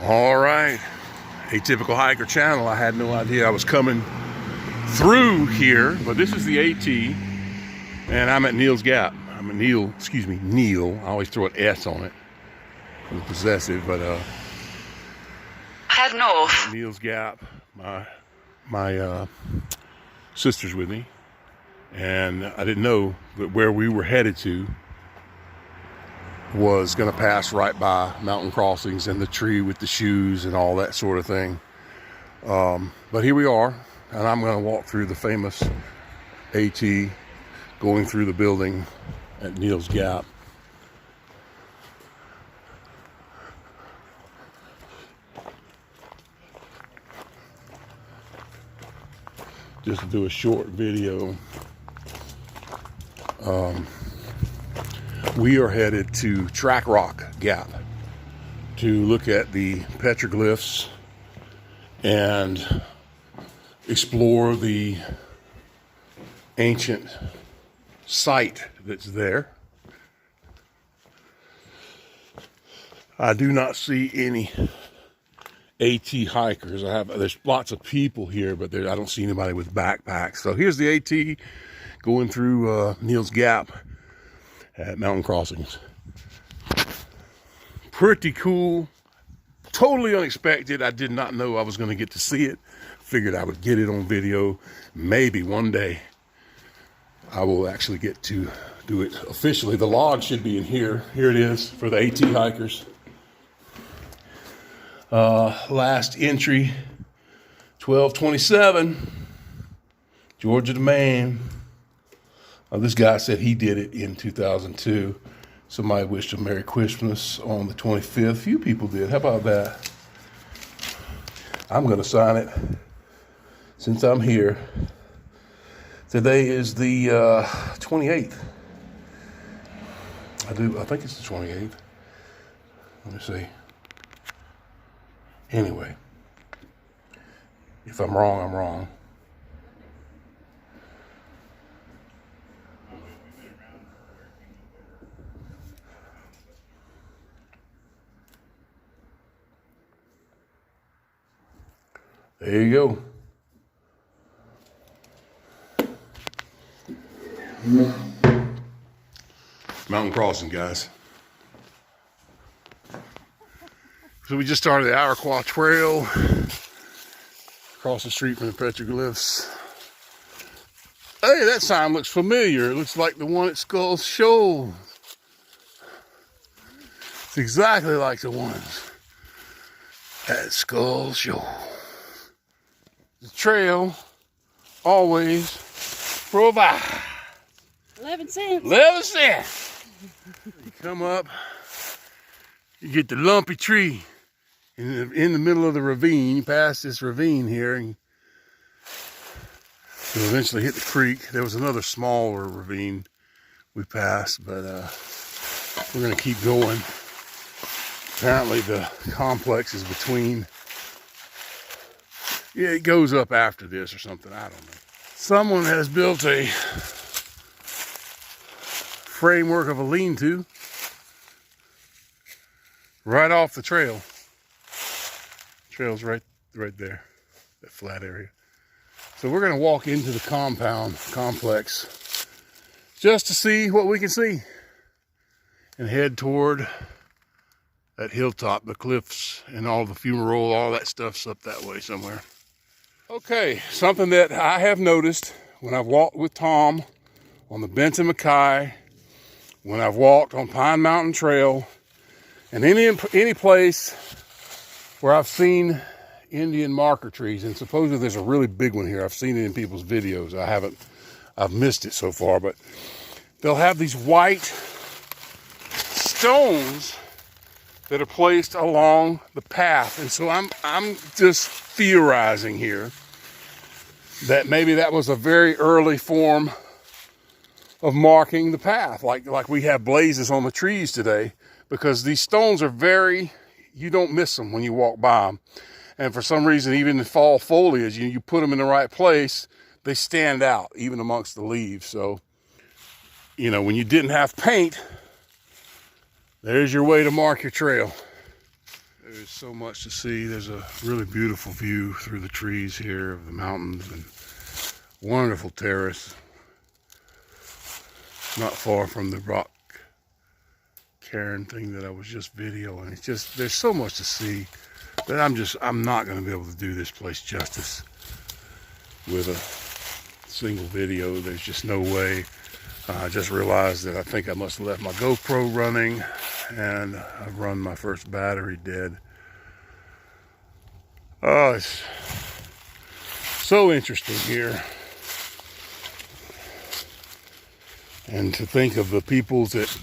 All right, Atypical Hiker channel. I had no idea I was coming through here, but this is the AT, and I'm at Neil's Gap. I'm at Neil. I always throw an S on it. I'm possessive, but head north. at Neil's Gap. My sister's with me, and I didn't know that where we were headed to was going to pass right by mountain crossings and the tree with the shoes and all that sort of thing. But here we are, and I'm going to walk through the famous AT, going through the building at Neil's Gap. Just to do a short video. We are headed to Track Rock Gap to look at the petroglyphs and explore the ancient site that's there. I do not see any AT hikers. There's lots of people here, but I don't see anybody with backpacks. So here's the AT going through Neil's Gap at mountain crossings. Pretty cool. Totally unexpected. I did not know I was going to get to see it. Figured I would get it on video. Maybe one day I will actually get to do it officially. The log should be in here. Here it is for the AT hikers. Last entry, 12/27, Georgia to Maine. This guy said he did it in 2002. Somebody wished him Merry Christmas on the 25th. Few people did. How about that? I'm going to sign it since I'm here. Today is the 28th. I think it's the 28th. Let me see. Anyway, if I'm wrong, I'm wrong. There you go. Mountain crossing, guys. So we just started the Iroquois Trail across the street from the petroglyphs. Hey, that sign looks familiar. It looks like the one at Skull Shoal. It's exactly like the ones at Skull Shoal. The trail always provides 11 cents. 11 cents. You come up, you get the lumpy tree in the middle of the ravine. You pass this ravine here, and you'll eventually hit the creek. There was another smaller ravine we passed, but we're going to keep going. Apparently the complex is between. Yeah, it goes up after this or something. I don't know. Someone has built a framework of a lean-to right off the trail. Trail's right there, that flat area. So we're going to walk into the complex just to see what we can see and head toward that hilltop, the cliffs, and all the fumarole, all that stuff's up that way somewhere. Okay, something that I have noticed when I've walked with Tom on the Benton Mackay, when I've walked on Pine Mountain Trail, and any place where I've seen Indian marker trees, and supposedly there's a really big one here. I've seen it in people's videos. I've missed it so far, but they'll have these white stones that are placed along the path. And so I'm just theorizing here that maybe that was a very early form of marking the path, like we have blazes on the trees today, because these stones are you don't miss them when you walk by them. And for some reason, even in fall foliage, you put them in the right place, they stand out even amongst the leaves. So, you know, when you didn't have paint, there's your way to mark your trail. There's so much to see. There's a really beautiful view through the trees here of the mountains and wonderful terrace. Not far from the rock cairn thing that I was just videoing. It's just, there's so much to see that I'm not going to be able to do this place justice with a single video. There's just no way. I just realized that I think I must have left my GoPro running, and I've run my first battery dead. Oh, it's so interesting here. And to think of the peoples that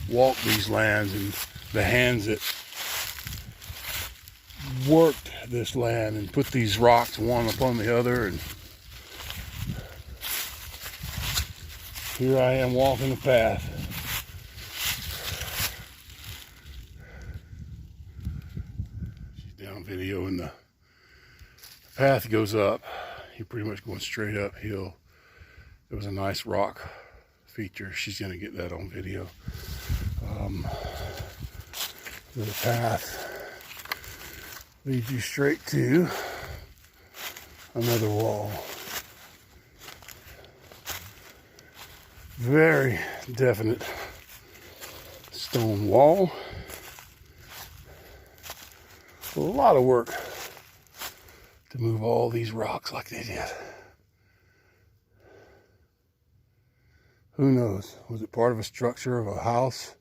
walk these lands and the hands that worked this land and put these rocks one upon the other, and here I am walking the path. She's down video and the path goes up. You're pretty much going straight uphill. There was a nice rock feature. She's going to get that on video. The path leads you straight to another wall. Very definite stone wall. A lot of work to move all these rocks like they did. Who knows? Was it part of a structure of a house?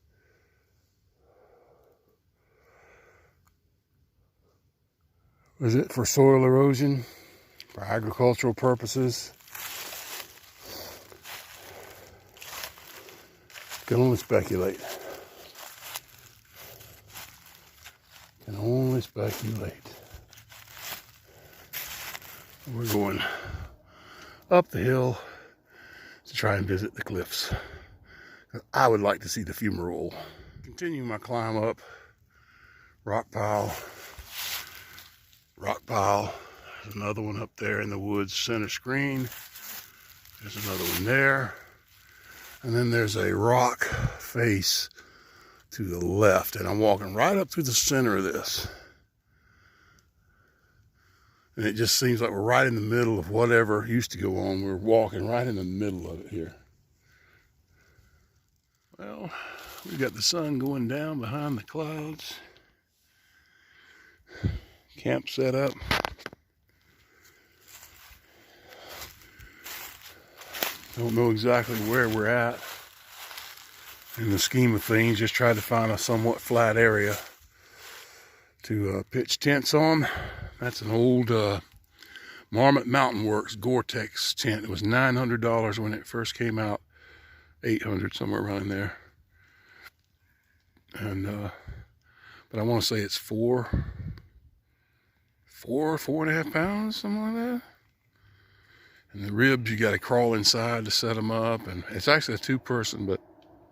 Was it for soil erosion? For agricultural purposes? Can only speculate. Can only speculate. We're going up the hill to try and visit the cliffs. I would like to see the fumarole. Continue my climb up. Rock pile. Rock pile. There's another one up there in the woods center screen. There's another one there. And then there's a rock face to the left. And I'm walking right up through the center of this. And it just seems like we're right in the middle of whatever used to go on. We're walking right in the middle of it here. Well, we got the sun going down behind the clouds. Camp set up. Don't know exactly where we're at in the scheme of things. Just tried to find a somewhat flat area to pitch tents on. That's an old Marmot Mountain Works Gore-Tex tent. It was $900 when it first came out. $800, somewhere around there. And but I want to say it's 4.5 pounds, something like that. And the ribs, you got to crawl inside to set them up. And it's actually a two-person, but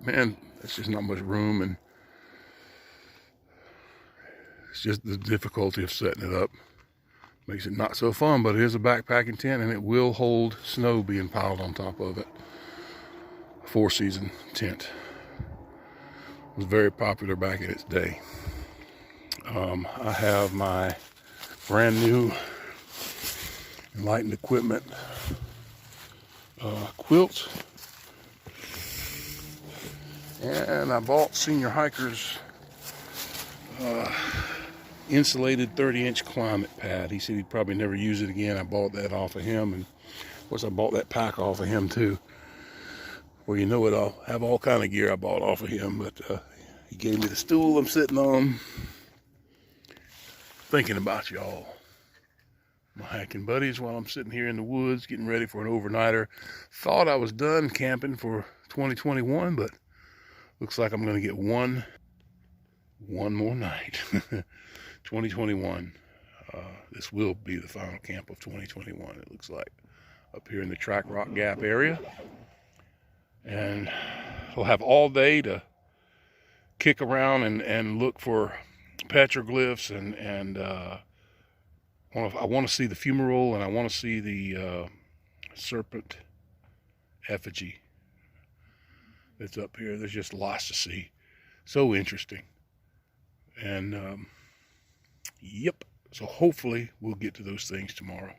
man, it's just not much room. And it's just the difficulty of setting it up. Makes it not so fun, but it is a backpacking tent, and it will hold snow being piled on top of it. A 4-season tent. It was very popular back in its day. I have my brand new Enlightened Equipment quilt, and I bought Senior Hiker's insulated 30-inch climate pad. He said he'd probably never use it again. I bought that off of him, and of course I bought that pack off of him too. Well, you know it, I'll have all kind of gear I bought off of him, but he gave me the stool I'm sitting on. Thinking about y'all, my hiking buddies, while I'm sitting here in the woods getting ready for an overnighter. Thought I was done camping for 2021, but looks like I'm going to get one more night. 2021. This will be the final camp of 2021, it looks like, up here in the Track Rock Gap area. And we'll have all day to kick around and look for petroglyphs, and I want to see the fumarole, and I want to see the serpent effigy that's up here. There's just lots to see. So interesting. And Yep. So hopefully we'll get to those things tomorrow.